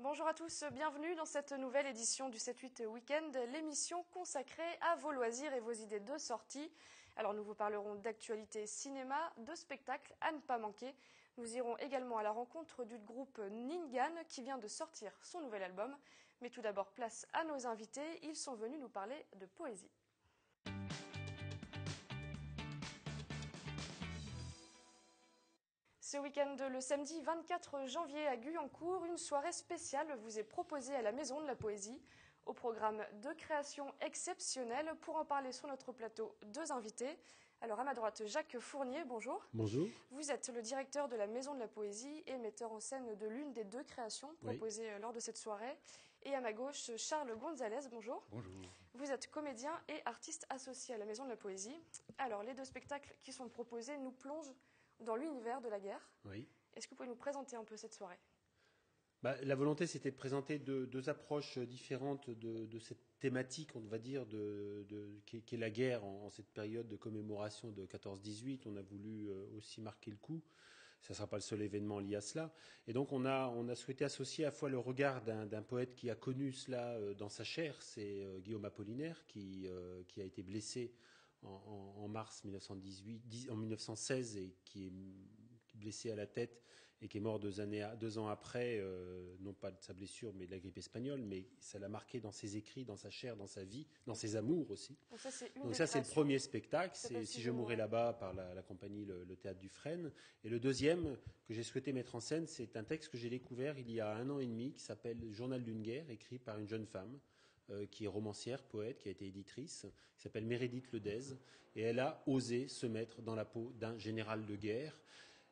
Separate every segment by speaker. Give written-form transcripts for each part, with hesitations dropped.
Speaker 1: Bonjour à tous, bienvenue dans cette nouvelle édition du 7-8 Week-end, l'émission consacrée à vos loisirs et vos idées de sortie. Alors nous vous parlerons d'actualité cinéma, de spectacles à ne pas manquer. Nous irons également à la rencontre du groupe Ningan qui vient de sortir son nouvel album. Mais tout d'abord, place à nos invités, ils sont venus nous parler de poésie. Ce week-end, le samedi 24 janvier à Guyancourt, une soirée spéciale vous est proposée à la Maison de la Poésie. Au programme de création exceptionnelle. Pour en parler sur notre plateau, deux invités. Alors à ma droite, Jacques Fournier, bonjour.
Speaker 2: Bonjour.
Speaker 1: Vous êtes le directeur de la Maison de la Poésie et metteur en scène de l'une des deux créations proposées lors de cette soirée. Et à ma gauche, Charles Gonzalez, bonjour.
Speaker 3: Bonjour.
Speaker 1: Vous êtes comédien et artiste associé à la Maison de la Poésie. Alors les deux spectacles qui sont proposés nous plongent dans l'univers de la guerre.
Speaker 2: Oui.
Speaker 1: Est-ce que vous pouvez nous présenter un peu cette soirée ?
Speaker 2: La volonté, c'était de présenter deux approches différentes de cette thématique, on va dire, qui est la guerre en cette période de commémoration de 14-18. On a voulu aussi marquer le coup. Ça ne sera pas le seul événement lié à cela. Et donc, on a souhaité associer à la fois le regard d'un poète qui a connu cela dans sa chair, c'est Guillaume Apollinaire, qui a été blessé en mars 1916 et qui est blessé à la tête et qui est mort 2 ans après, non pas de sa blessure mais de la grippe espagnole, mais ça l'a marqué dans ses écrits, dans sa chair, dans sa vie, dans ses amours aussi.
Speaker 1: Donc ça,
Speaker 2: c'est le premier spectacle, c'est Si je mourais là-bas par la compagnie le Théâtre du Frêne. Et le deuxième que j'ai souhaité mettre en scène, c'est un texte que j'ai découvert il y a 1 an et demi qui s'appelle Journal d'une guerre, écrit par une jeune femme qui est romancière, poète, qui a été éditrice, qui s'appelle Meredith Ledez, et elle a osé se mettre dans la peau d'un général de guerre.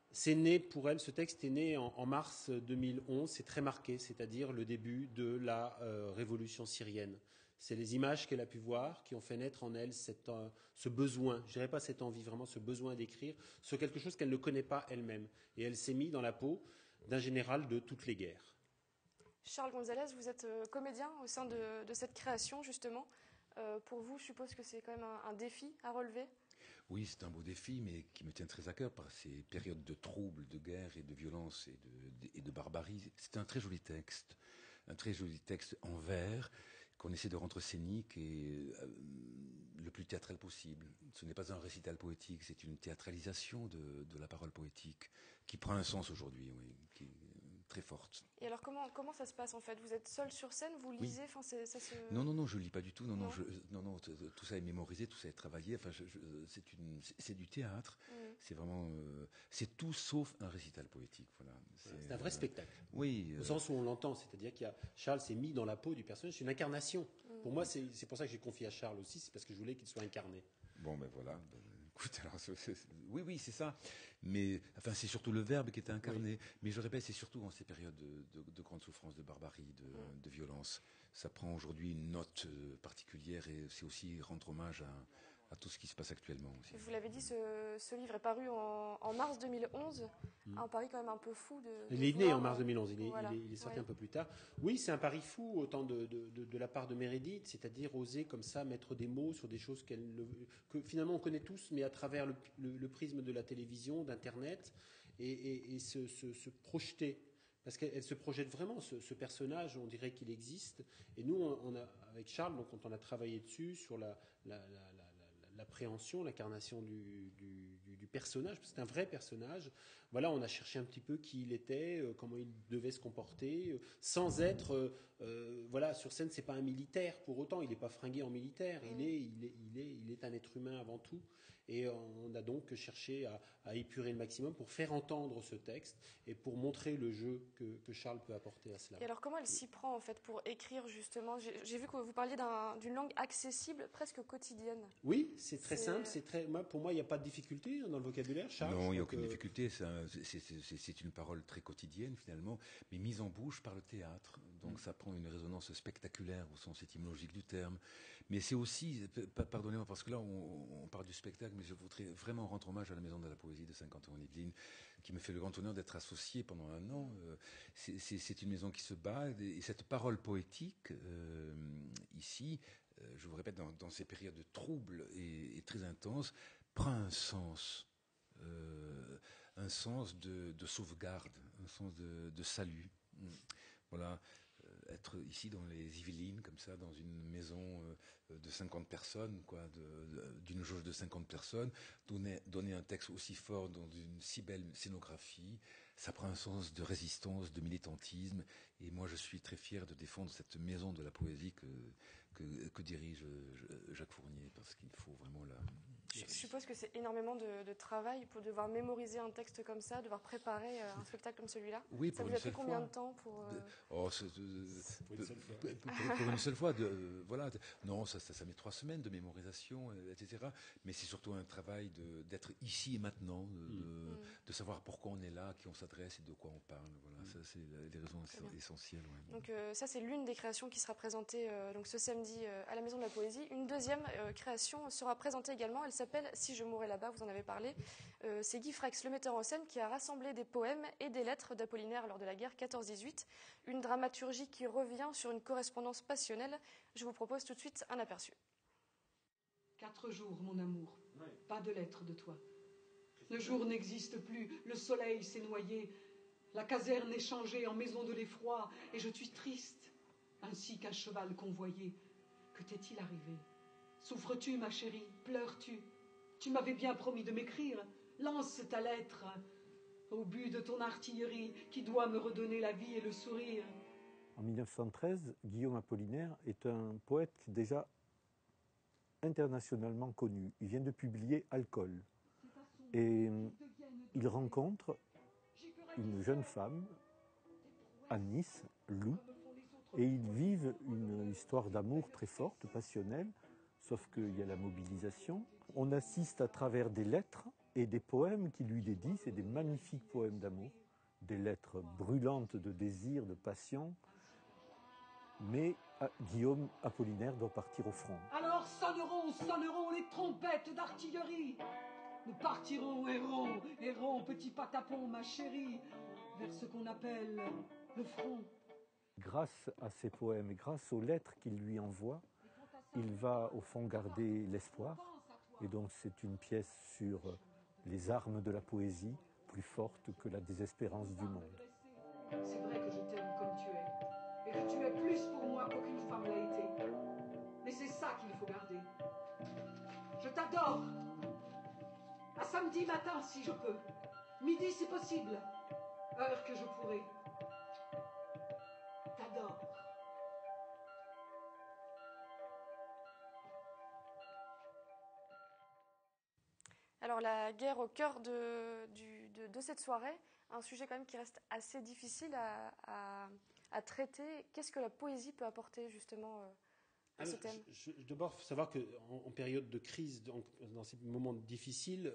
Speaker 2: C'est né pour elle, ce texte est né en mars 2011, c'est très marqué, c'est-à-dire le début de la révolution syrienne. C'est les images qu'elle a pu voir qui ont fait naître en elle ce besoin, je dirais pas cette envie, vraiment ce besoin d'écrire sur quelque chose qu'elle ne connaît pas elle-même. Et elle s'est mise dans la peau d'un général de toutes les guerres.
Speaker 1: Charles Gonzalez, vous êtes comédien au sein de cette création, justement. Pour vous, je suppose que c'est quand même un défi à relever.
Speaker 3: Oui, c'est un beau défi, mais qui me tient très à cœur par ces périodes de troubles, de guerre et de violence et de barbarie. C'est un très joli texte en vers qu'on essaie de rendre scénique et le plus théâtral possible. Ce n'est pas un récital poétique, c'est une théâtralisation de la parole poétique qui prend un sens aujourd'hui, oui, qui est très forte.
Speaker 1: Et alors comment ça se passe en fait ? Vous êtes seul sur scène, vous lisez,
Speaker 3: oui.
Speaker 1: Enfin, ça se...
Speaker 3: Non, je lis pas du tout. Non, tout ça est mémorisé, tout ça est travaillé. Enfin, c'est du théâtre. C'est vraiment, c'est tout sauf un récital poétique. Voilà.
Speaker 2: C'est un vrai spectacle.
Speaker 3: Oui.
Speaker 2: Au sens où on l'entend, c'est-à-dire Charles s'est mis dans la peau du personnage. C'est une incarnation. Pour moi, c'est pour ça que j'ai confié à Charles aussi. C'est parce que je voulais qu'il soit incarné.
Speaker 3: Bon, ben voilà. Écoute, alors, oui, c'est ça. Mais enfin, c'est surtout le verbe qui est incarné. Oui. Mais je répète, c'est surtout en ces périodes de grande souffrance, de barbarie, de violence. Ça prend aujourd'hui une note particulière et c'est aussi rendre hommage à tout ce qui se passe actuellement aussi.
Speaker 1: Vous l'avez dit, ce livre est paru en mars 2011. Un pari quand même un peu fou
Speaker 2: Il est né en mars 2011, il est sorti un peu plus tard. Oui, c'est un pari fou, autant de la part de Meredith, c'est-à-dire oser comme ça mettre des mots sur des choses que finalement on connaît tous, mais à travers le prisme de la télévision, d'Internet, et se projeter. Parce qu'elle se projette vraiment, ce personnage, on dirait qu'il existe. Et nous, avec Charles, donc, quand on a travaillé dessus, sur l'appréhension, l'incarnation du personnage, parce que c'est un vrai personnage, voilà, on a cherché un petit peu qui il était, comment il devait se comporter, sans être, voilà, sur scène, c'est pas un militaire pour autant, il n'est pas fringué en militaire, il est un être humain avant tout. Et on a donc cherché à épurer le maximum pour faire entendre ce texte et pour montrer le jeu que Charles peut apporter à cela.
Speaker 1: Et alors comment elle s'y prend en fait pour écrire justement ? J'ai vu que vous parliez d'une langue accessible, presque quotidienne.
Speaker 2: Oui, c'est très simple. Pour moi, il n'y a pas de difficulté dans le vocabulaire, Charles.
Speaker 3: Non, il n'y a aucune difficulté. C'est une parole très quotidienne finalement, mais mise en bouche par le théâtre. Donc ça prend une résonance spectaculaire au sens étymologique du terme. Mais c'est aussi, pardonnez-moi, parce que là on parle du spectacle, mais je voudrais vraiment rendre hommage à la Maison de la Poésie de Saint-Quentin-en-Yvelines, qui me fait le grand honneur d'être associé pendant 1 an. C'est une maison qui se bat, et cette parole poétique, ici, je vous répète, dans ces périodes troubles et très intenses, prend un sens de sauvegarde, un sens de salut. voilà, être ici dans les Yvelines, comme ça, dans une maison de 50 personnes, quoi, d'une jauge de 50 personnes, donner un texte aussi fort dans une si belle scénographie, ça prend un sens de résistance, de militantisme, et moi je suis très fier de défendre cette maison de la poésie que dirige Jacques Fournier, parce qu'il faut vraiment la...
Speaker 1: Je suppose que c'est énormément de travail pour devoir mémoriser un texte comme ça, devoir préparer un spectacle comme celui-là.
Speaker 3: Oui,
Speaker 1: ça vous a pris combien de temps pour...
Speaker 2: Pour une seule fois.
Speaker 3: Pour une seule fois, voilà. Non, ça met 3 semaines de mémorisation, etc. Mais c'est surtout un travail d'être ici et maintenant, de savoir pourquoi on est là, à qui on s'adresse et de quoi on parle. Voilà, ça c'est les raisons essentielles. Ouais.
Speaker 1: Donc ça c'est l'une des créations qui sera présentée donc ce samedi à la Maison de la Poésie. Une deuxième création sera présentée également. Elle s'appelle Si je mourais là-bas. Vous en avez parlé. C'est Guy Frex, le metteur en scène, qui a rassemblé des poèmes et des lettres d'Apollinaire lors de la guerre 14-18. Une dramaturgie qui revient sur une correspondance passionnelle. Je vous propose tout de suite un aperçu.
Speaker 4: 4 jours, mon amour, pas de lettres de toi. Le jour n'existe plus, le soleil s'est noyé, la caserne est changée en maison de l'effroi, et je suis triste, ainsi qu'un cheval convoyé. Que t'est-il arrivé? Souffres-tu, ma chérie? Pleures-tu? Tu m'avais bien promis de m'écrire. Lance ta lettre au but de ton artillerie qui doit me redonner la vie et le sourire.
Speaker 5: En 1913, Guillaume Apollinaire est un poète déjà internationalement connu. Il vient de publier Alcool. Et il rencontre une jeune femme à Nice, Lou, et ils vivent une histoire d'amour très forte, passionnelle, sauf qu'il y a la mobilisation. On assiste à travers des lettres et des poèmes qu'il lui dédie, c'est des magnifiques poèmes d'amour, des lettres brûlantes de désir, de passion, mais Guillaume Apollinaire doit partir au front.
Speaker 4: Alors sonneront les trompettes d'artillerie. Nous partirons, errons, petit patapon, ma chérie, vers ce qu'on appelle le front.
Speaker 5: Grâce à ces poèmes et grâce aux lettres qu'il lui envoie, il va au fond garder l'espoir. Et donc c'est une pièce sur les armes de la poésie, plus forte que la désespérance du monde.
Speaker 4: C'est vrai que je t'aime comme tu es, et que tu es plus pour moi qu'aucune femme l'a été. Mais c'est ça qu'il faut garder. Je t'adore. À samedi matin, si je peux. Midi, si possible. Heure que je pourrai. T'adore.
Speaker 1: Alors la guerre au cœur de cette soirée, un sujet quand même qui reste assez difficile à traiter. Qu'est-ce que la poésie peut apporter justement à ce thème?
Speaker 2: D'abord, il faut savoir qu'en période de crise, dans ces moments difficiles,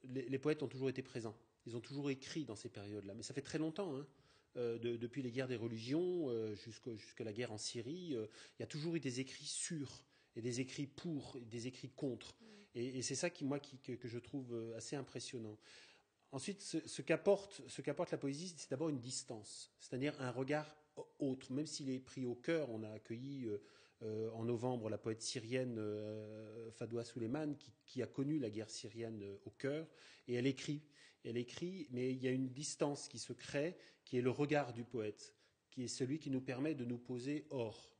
Speaker 2: les poètes ont toujours été présents. Ils ont toujours écrit dans ces périodes-là. Mais ça fait très longtemps, hein, depuis les guerres des religions jusqu'à la guerre en Syrie. Il y a toujours eu des écrits sur, et des écrits pour, et des écrits contre. Et c'est ça que je trouve assez impressionnant. Ensuite, ce qu'apporte la poésie, c'est d'abord une distance, c'est-à-dire un regard autre. Même s'il est pris au cœur, on a accueilli en novembre la poète syrienne Fadoua Souleymane qui a connu la guerre syrienne au cœur, et elle écrit, mais il y a une distance qui se crée, qui est le regard du poète, qui est celui qui nous permet de nous poser hors.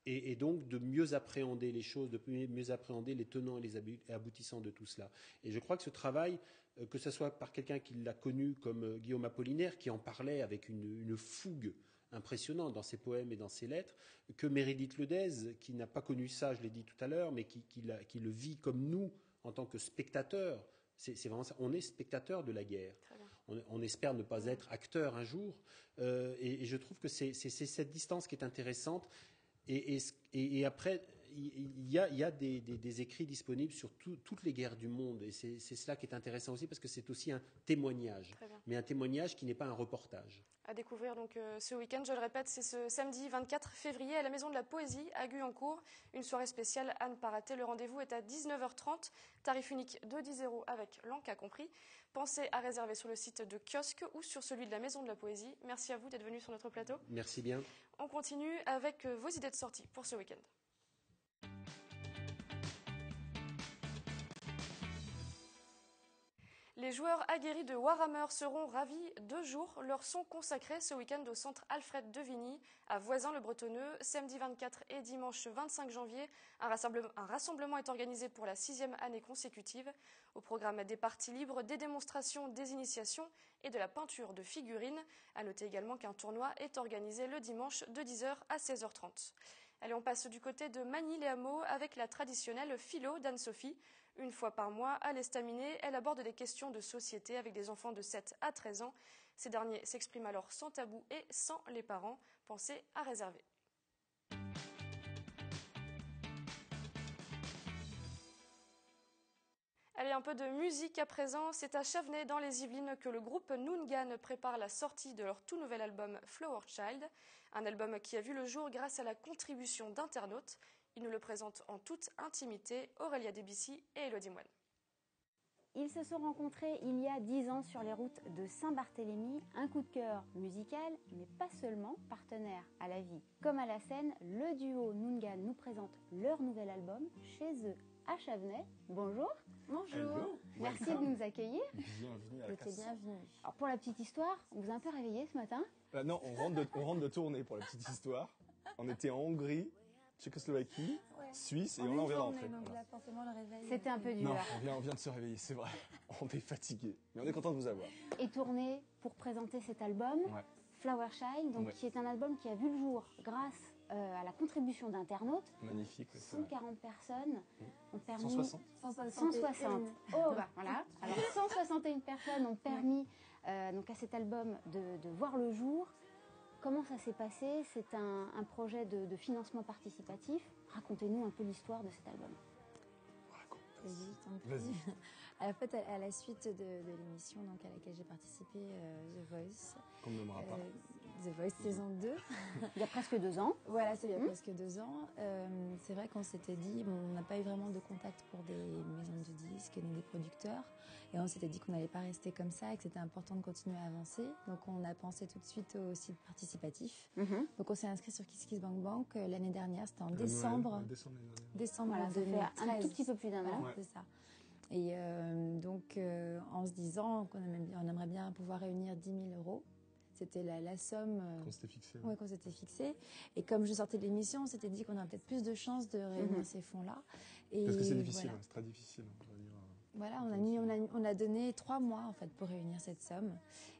Speaker 2: Et donc de mieux appréhender les choses, de mieux appréhender les tenants et les aboutissants de tout cela. Et je crois que ce travail, que ce soit par quelqu'un qui l'a connu comme Guillaume Apollinaire, qui en parlait avec une fougue impressionnante dans ses poèmes et dans ses lettres, que Meredith Ledez, qui n'a pas connu ça, je l'ai dit tout à l'heure, mais qui le vit comme nous, en tant que spectateur. C'est vraiment ça. On est spectateur de la guerre. On espère ne pas être acteur un jour. Et je trouve que c'est cette distance qui est intéressante. Et après, il y a des écrits disponibles sur toutes les guerres du monde. Et c'est cela qui est intéressant aussi, parce que c'est aussi un témoignage. Mais un témoignage qui n'est pas un reportage.
Speaker 1: À découvrir donc ce week-end, je le répète, c'est ce samedi 24 février à la Maison de la Poésie à Guyancourt. Une soirée spéciale à ne pas rater. Le rendez-vous est à 19h30. Tarif unique de 10 € avec l'encas compris. Pensez à réserver sur le site de Kiosque ou sur celui de la Maison de la Poésie. Merci à vous d'être venus sur notre plateau.
Speaker 2: Merci bien.
Speaker 1: On continue avec vos idées de sortie pour ce week-end. Les joueurs aguerris de Warhammer seront ravis. 2 jours leur sont consacrés ce week-end au centre Alfred de Vigny, à Voisins-le-Bretonneux. Samedi 24 et dimanche 25 janvier, un rassemblement est organisé pour la 6e année consécutive. Au programme des parties libres, des démonstrations, des initiations et de la peinture de figurines. À noter également qu'un tournoi est organisé le dimanche de 10h à 16h30. Allez, on passe du côté de Magny-les-Hameaux avec la traditionnelle philo d'Anne-Sophie. Une fois par mois, à l'Estaminet, elle aborde des questions de société avec des enfants de 7 à 13 ans. Ces derniers s'expriment alors sans tabou et sans les parents. Pensez à réserver. Allez, un peu de musique à présent. C'est à Chavenay, dans les Yvelines, que le groupe Noongan prépare la sortie de leur tout nouvel album Flower Child. Un album qui a vu le jour grâce à la contribution d'internautes. Ils nous le présentent en toute intimité, Aurélia Debussy et Elodie Moine.
Speaker 6: Ils se sont rencontrés il y a 10 ans sur les routes de Saint-Barthélemy. Un coup de cœur musical, mais pas seulement, partenaire à la vie comme à la scène. Le duo Noongan nous présente leur nouvel album chez eux à Chavenay. Bonjour.
Speaker 7: Bonjour.
Speaker 3: Hello.
Speaker 6: Merci de nous accueillir.
Speaker 7: Bienvenue à la casse.
Speaker 6: Bienvenue. Alors pour la petite histoire, on vous a un peu réveillé ce matin?
Speaker 7: Non, on rentre de tournée pour la petite histoire. On était en Hongrie, Tchécoslovaquie, Suisse et on vient d'entrer.
Speaker 8: Donc là, forcément, le réveil.
Speaker 6: C'était un peu dur.
Speaker 7: Non, on vient de se réveiller, c'est vrai. On est fatigué, mais on est content de vous avoir.
Speaker 6: Et tourné pour présenter cet album,
Speaker 7: Ouais.
Speaker 6: Flower Child, donc
Speaker 7: Ouais.
Speaker 6: qui est un album qui a vu le jour grâce à la contribution d'internautes.
Speaker 7: Magnifique. ouais, c'est vrai.
Speaker 6: 140 personnes ont permis...
Speaker 7: 160
Speaker 6: 160. Oh, bah voilà. Alors 161 personnes ont permis donc à cet album de voir le jour. Comment ça s'est passé? C'est un projet de financement participatif. Racontez-nous un peu l'histoire de cet album.
Speaker 7: Vas-y.
Speaker 8: En fait, à la suite de l'émission donc, à laquelle j'ai participé, The Voice.
Speaker 7: Qu'on ne nommera pas.
Speaker 8: The Voice saison 2.
Speaker 6: Il y a presque 2 ans.
Speaker 8: Voilà, c'est il y a presque 2 ans. C'est vrai qu'on s'était dit, bon, on n'a pas eu vraiment de contact pour des maisons de disques ni des producteurs. Et on s'était dit qu'on n'allait pas rester comme ça et que c'était important de continuer à avancer. Donc on a pensé tout de suite au site participatif. Donc on s'est inscrit sur KissKissBankBank l'année dernière, c'était en décembre. Décembre
Speaker 6: Voilà, ça
Speaker 8: 2013.
Speaker 6: fait un tout petit peu plus d'un an.
Speaker 8: Voilà, c'est ça. Et donc, en se disant on aimerait bien pouvoir réunir 10 000 euros. C'était la somme
Speaker 7: Qu'on s'était fixé.
Speaker 8: ouais, qu'on s'était fixée. Et comme je sortais de l'émission, on s'était dit qu'on aurait peut-être plus de chances de réunir ces fonds-là. Et
Speaker 7: Parce que c'est difficile,
Speaker 8: voilà.
Speaker 7: c'est très difficile. On va dire.
Speaker 8: Voilà, on a donné 3 mois en fait pour réunir cette somme.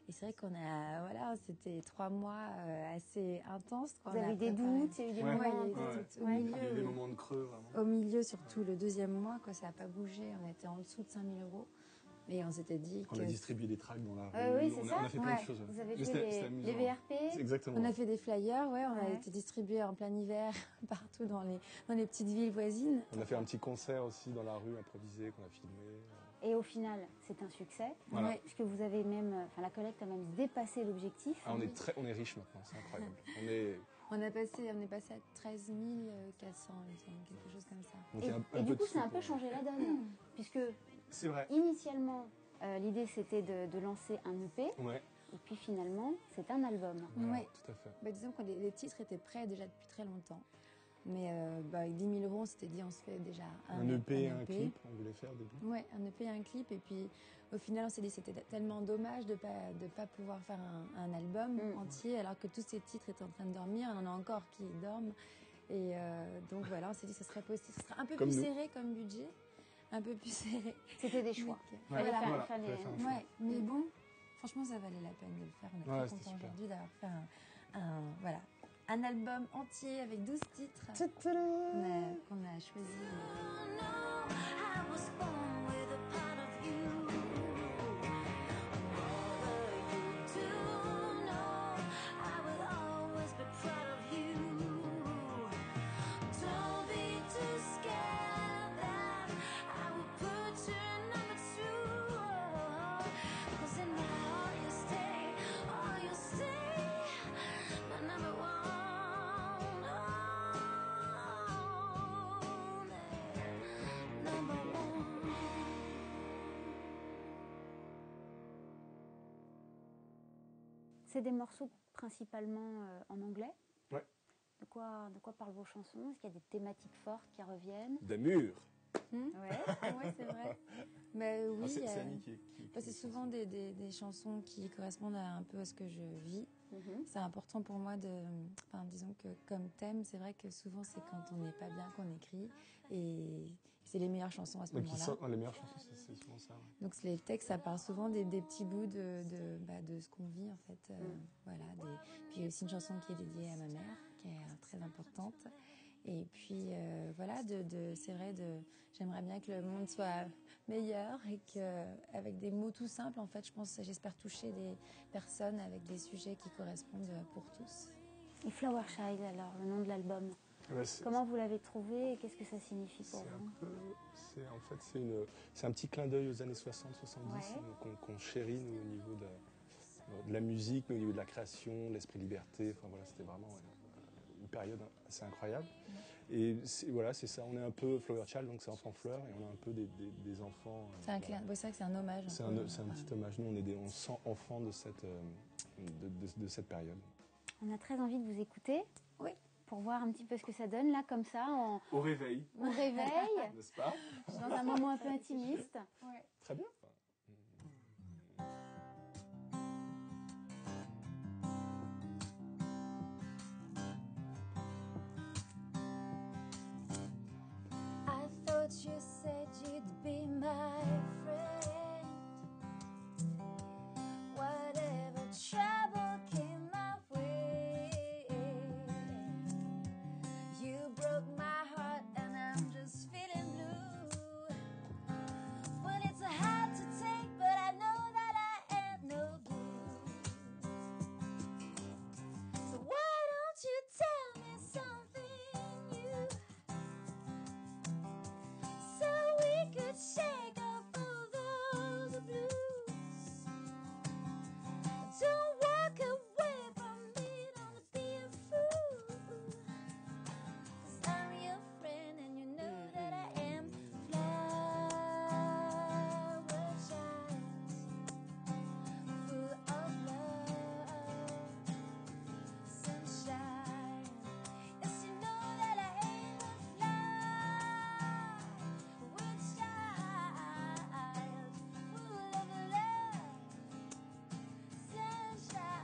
Speaker 8: Et c'est vrai c'était 3 mois assez intenses.
Speaker 6: Vous avez eu des doutes, il y a eu des
Speaker 7: Ouais.
Speaker 6: moments...
Speaker 8: Ouais, il y a eu des doutes. Au
Speaker 7: Il y
Speaker 8: milieu,
Speaker 7: a eu des moments de creux, vraiment.
Speaker 8: au milieu, surtout le 2e mois, ça n'a pas bougé. On était en dessous de 5 000 euros. Et on s'était dit
Speaker 7: On
Speaker 8: que...
Speaker 7: a distribué des tracts dans la rue.
Speaker 6: oui, c'est ça.
Speaker 7: On a fait plein de
Speaker 8: Ouais.
Speaker 7: choses.
Speaker 6: Vous avez
Speaker 7: Mais
Speaker 6: fait
Speaker 7: c'était
Speaker 6: les
Speaker 7: amusant.
Speaker 6: VRP.
Speaker 7: Exactement.
Speaker 8: On a fait des flyers, on a
Speaker 6: Ouais.
Speaker 8: été distribués en plein hiver partout dans les petites villes voisines.
Speaker 7: On a fait un petit concert aussi dans la rue improvisé qu'on a filmé.
Speaker 6: Et au final, c'est un succès.
Speaker 7: Voilà.
Speaker 8: Ouais.
Speaker 6: Puisque vous avez même... Enfin, la collecte a même dépassé l'objectif.
Speaker 7: Ah, on est riche maintenant, c'est incroyable.
Speaker 8: On est passé à 13 400, il me semble, quelque chose comme ça.
Speaker 7: Donc
Speaker 6: Et,
Speaker 7: il y a
Speaker 6: et
Speaker 7: un
Speaker 6: du
Speaker 7: peu
Speaker 6: coup,
Speaker 7: de
Speaker 6: ça a un
Speaker 7: sous
Speaker 6: peu
Speaker 7: pour-
Speaker 6: changé la donne. Puisque
Speaker 7: C'est vrai.
Speaker 6: initialement, l'idée c'était de lancer un EP.
Speaker 7: Ouais,
Speaker 6: Et puis finalement, c'est un album.
Speaker 7: voilà,
Speaker 8: Ouais.
Speaker 7: tout à fait.
Speaker 8: Disons que les titres étaient prêts déjà depuis très longtemps. Mais avec 10 000 euros, on s'était dit on se fait déjà
Speaker 7: Un EP et un clip, on voulait faire au début.
Speaker 8: Ouais, un EP et un clip. Et puis au final, on s'est dit que c'était tellement dommage de pas pouvoir faire un album entier alors que tous ces titres étaient en train de dormir. On en a encore qui dorment. Et donc voilà, on s'est dit que ce serait possible. Ce serait un peu
Speaker 7: Comme
Speaker 8: plus
Speaker 7: nous.
Speaker 8: serré comme budget. Un peu plus serré.
Speaker 6: C'était des choix.
Speaker 8: Donc,
Speaker 7: Ouais,
Speaker 6: Fallait faire-
Speaker 7: voilà,
Speaker 6: fallait-
Speaker 7: fallait faire un choix.
Speaker 8: Ouais, mais bon, franchement, ça valait la peine de le faire. On est
Speaker 7: Ouais,
Speaker 8: très
Speaker 7: c'était
Speaker 8: contents
Speaker 7: super.
Speaker 8: aujourd'hui d'avoir fait un album entier avec 12 titres qu'on a choisi.
Speaker 6: C'est des morceaux principalement en anglais.
Speaker 7: Ouais.
Speaker 6: De quoi parlent vos chansons? Est-ce qu'il y a des thématiques fortes qui reviennent?
Speaker 7: D'amour.
Speaker 8: Ouais, c'est vrai. Mais oui,
Speaker 7: c'est Annie qui
Speaker 8: c'est souvent des chansons qui correspondent un peu à ce que je vis. C'est important pour moi disons que comme thème, c'est vrai que souvent c'est quand on n'est pas bien qu'on écrit et c'est les meilleures chansons à ce moment-là.
Speaker 7: Les meilleures chansons, c'est souvent ça. Ouais.
Speaker 8: Donc les textes, ça part souvent des petits bouts de ce qu'on vit en fait. Voilà. Puis il y a aussi une chanson qui est dédiée à ma mère, qui est très importante. Et puis voilà, c'est vrai, j'aimerais bien que le monde soit meilleur et qu'avec des mots tout simples, en fait, j'espère toucher des personnes avec des sujets qui correspondent pour tous.
Speaker 6: Et Flower Child, alors, le nom de l'album, comment vous l'avez trouvé et qu'est-ce que ça signifie pour vous?
Speaker 7: C'est un petit clin d'œil aux années 60-70 qu'on chérit nous, au niveau de la musique, au niveau de la création, de l'esprit liberté. Enfin voilà, c'était vraiment une période assez incroyable. Et c'est ça, on est un peu Flower Child, donc c'est enfant fleur, et on a un peu des enfants.
Speaker 8: C'est vrai que c'est un hommage.
Speaker 7: C'est un petit hommage. Nous, on sent enfants de cette période.
Speaker 6: On a très envie de vous écouter.
Speaker 8: Oui.
Speaker 6: Pour voir un petit peu ce que ça donne, là, comme ça.
Speaker 7: Au réveil.
Speaker 6: Au réveil.
Speaker 7: N'est-ce pas?
Speaker 6: Dans un moment un peu intimiste.
Speaker 8: Ouais.
Speaker 7: Très bien.
Speaker 9: You said you'd be my friend. Whatever trouble came my way, you broke my heart and I'm just feeling blue. Well, it's hard to take, but I know that I am no good. So why don't you tell me something new? So we could shake off all those blues. Don't walk away from me, don't be a fool. 'Cause I'm your friend and you know that I am Flower Child, full of love, sunshine. Yes, you know that I am a flower child, full of love, sunshine.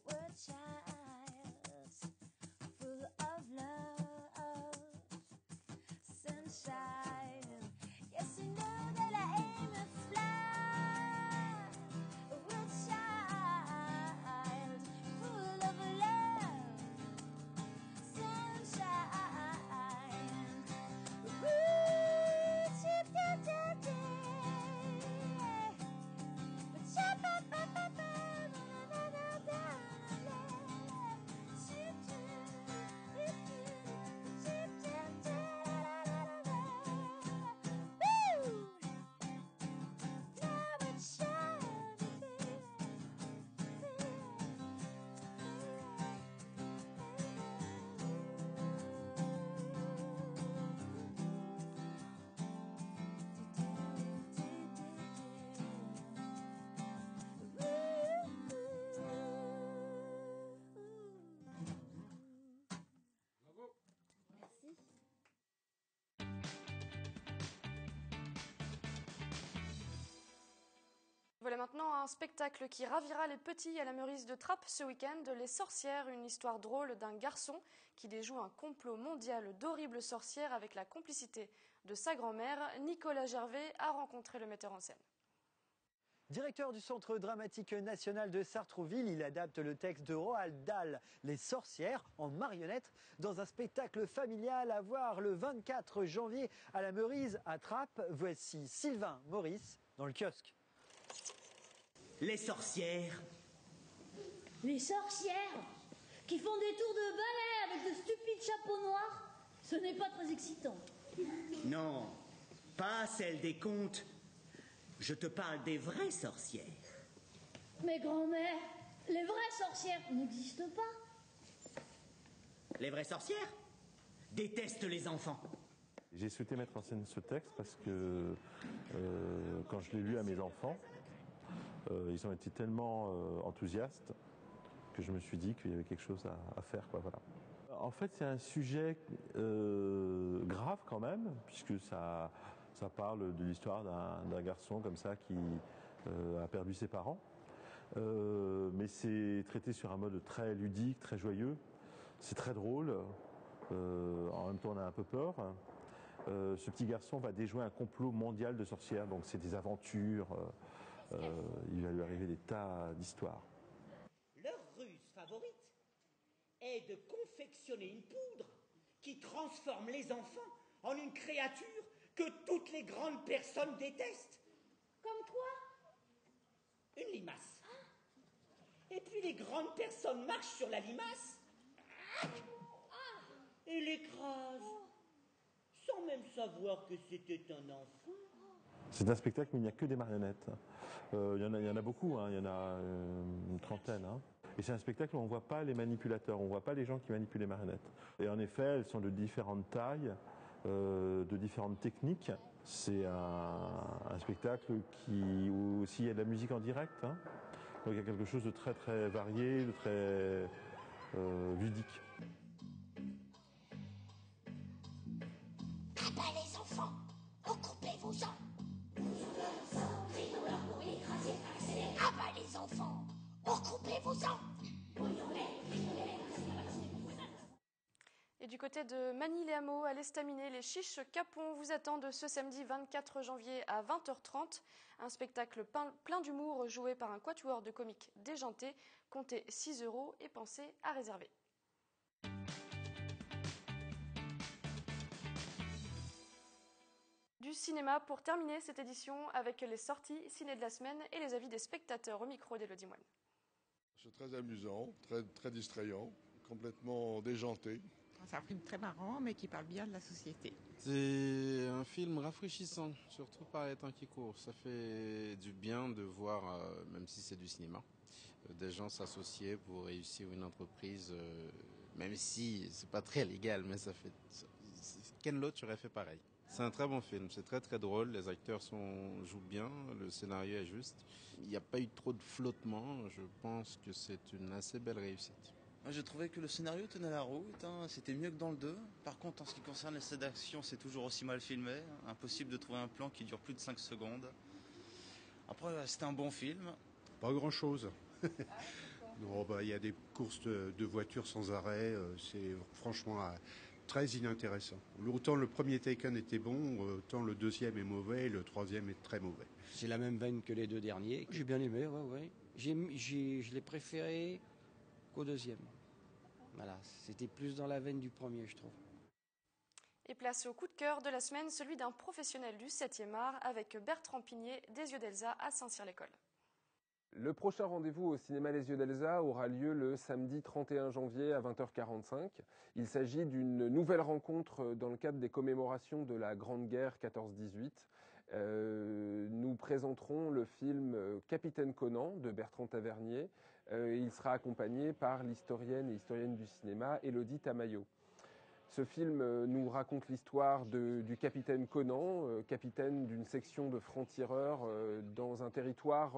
Speaker 9: We're childs, full of love, sunshine. Yes, you know that I am a flower, child, full of love, sunshine.
Speaker 1: Voilà maintenant un spectacle qui ravira les petits à la Meurice de Trappes ce week-end. Les Sorcières, une histoire drôle d'un garçon qui déjoue un complot mondial d'horribles sorcières avec la complicité de sa grand-mère. Nicolas Gervais a rencontré le metteur en scène.
Speaker 10: Directeur du Centre dramatique national de Sartrouville, il adapte le texte de Roald Dahl, Les Sorcières, en marionnette, dans un spectacle familial à voir le 24 janvier à la Meurice à Trappes. Voici Sylvain Maurice dans le kiosque.
Speaker 11: Les sorcières.
Speaker 12: Les sorcières qui font des tours de balai avec de stupides chapeaux noirs, ce n'est pas très excitant.
Speaker 11: Non, pas celles des contes. Je te parle des vraies sorcières.
Speaker 12: Mais grand-mère, les vraies sorcières n'existent pas.
Speaker 11: Les vraies sorcières? déteste les enfants.
Speaker 13: J'ai souhaité mettre en scène ce texte parce que quand je l'ai lu à mes enfants, ils ont été tellement enthousiastes que je me suis dit qu'il y avait quelque chose à faire, quoi, voilà. En fait, c'est un sujet grave quand même, puisque ça parle de l'histoire d'un garçon comme ça qui a perdu ses parents. Mais c'est traité sur un mode très ludique, très joyeux. C'est très drôle. En même temps, on a un peu peur. Ce petit garçon va déjouer un complot mondial de sorcières, donc c'est des aventures. Il va lui arriver des tas d'histoires.
Speaker 11: Leur ruse favorite est de confectionner une poudre qui transforme les enfants en une créature que toutes les grandes personnes détestent.
Speaker 12: Comme quoi?
Speaker 11: Une limace. Et puis les grandes personnes marchent sur la limace et l'écrasent, sans même savoir que c'était un enfant.
Speaker 13: C'est un spectacle, mais il n'y a que des marionnettes. Il y en a beaucoup, hein, il y en a une trentaine. Hein. Et c'est un spectacle où on ne voit pas les manipulateurs, on ne voit pas les gens qui manipulent les marionnettes. Et en effet, elles sont de différentes tailles, de différentes techniques. C'est un spectacle où aussi il y a de la musique en direct. Hein. Donc il y a quelque chose de très très varié, de très ludique.
Speaker 9: Ah bah les enfants, occupez-vous-en. Ah bah les enfants, occupez-vous-en.
Speaker 1: Et du côté de Manille-les-Hameaux, à l'Estaminet, les Chiches Capons vous attendent ce samedi 24 janvier à 20h30. Un spectacle plein d'humour joué par un quatuor de comiques déjantés. Comptez 6 € et pensez à réserver. Du cinéma pour terminer cette édition avec les sorties ciné de la semaine et les avis des spectateurs au micro d'Élodie Moine.
Speaker 14: C'est très amusant, très distrayant, complètement déjanté.
Speaker 15: C'est un film très marrant, mais qui parle bien de la société.
Speaker 16: C'est un film rafraîchissant, surtout par les temps qui courent. Ça fait du bien de voir, même si c'est du cinéma, des gens s'associer pour réussir une entreprise, même si c'est pas très légal, mais ça fait... Ken Loach aurait fait pareil. C'est un très bon film, c'est très très drôle, les acteurs jouent bien, le scénario est juste. Il n'y a pas eu trop de flottement, je pense que c'est une assez belle réussite.
Speaker 17: J'ai trouvé que le scénario tenait la route, hein. C'était mieux que dans le 2. Par contre, en ce qui concerne les scènes d'action, c'est toujours aussi mal filmé. Impossible de trouver un plan qui dure plus de 5 secondes. Après, c'était un bon film.
Speaker 18: Pas grand-chose. Non, il y a des courses de voitures sans arrêt. C'est franchement très inintéressant. Autant le premier Taken était bon, autant le deuxième est mauvais et le troisième est très mauvais.
Speaker 19: C'est la même veine que les deux derniers. J'ai bien aimé, ouais. Je l'ai préféré qu'au deuxième. Voilà, c'était plus dans la veine du premier, je trouve.
Speaker 1: Et place au coup de cœur de la semaine, celui d'un professionnel du 7e art avec Bertrand Pigné des Yeux d'Elsa à Saint-Cyr-l'École.
Speaker 20: Le prochain rendez-vous au cinéma Les Yeux d'Elsa aura lieu le samedi 31 janvier à 20h45. Il s'agit d'une nouvelle rencontre dans le cadre des commémorations de la Grande Guerre 14-18. Nous présenterons le film Capitaine Conan de Bertrand Tavernier. Il sera accompagné par l'historienne et historienne du cinéma Élodie Tamayo. Ce film nous raconte l'histoire du capitaine Conan, capitaine d'une section de francs-tireurs dans un territoire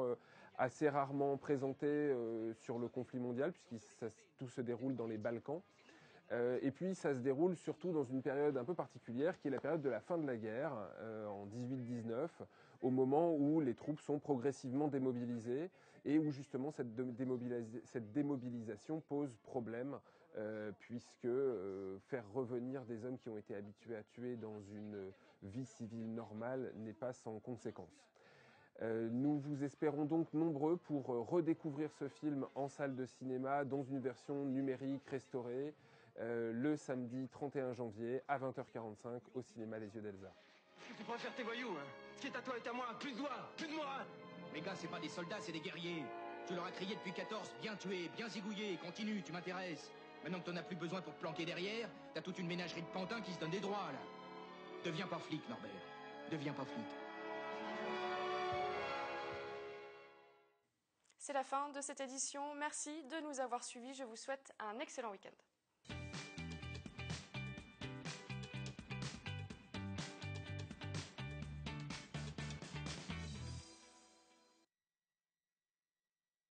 Speaker 20: assez rarement présenté sur le conflit mondial, puisque tout se déroule dans les Balkans. Et puis ça se déroule surtout dans une période un peu particulière, qui est la période de la fin de la guerre, en 18-19, au moment où les troupes sont progressivement démobilisées et où justement cette démobilisation pose problème, puisque faire revenir des hommes qui ont été habitués à tuer dans une vie civile normale n'est pas sans conséquences. Nous vous espérons donc nombreux pour redécouvrir ce film en salle de cinéma dans une version numérique restaurée le samedi 31 janvier à 20h45 au cinéma Les Yeux d'Elsa.
Speaker 21: Tu préfères tes voyous, hein? Ce qui est à toi est à moi, plus de doigts, plus de morale.
Speaker 22: Mes gars, c'est pas des soldats, c'est des guerriers. Tu leur as crié depuis 14, bien tué, bien zigouillé, continue, tu m'intéresses. Maintenant que t'en as plus besoin pour te planquer derrière, t'as toute une ménagerie de pantins qui se donnent des droits, là. Deviens pas flic, Norbert. Deviens pas flic.
Speaker 1: C'est la fin de cette édition. Merci de nous avoir suivis. Je vous souhaite un excellent week-end.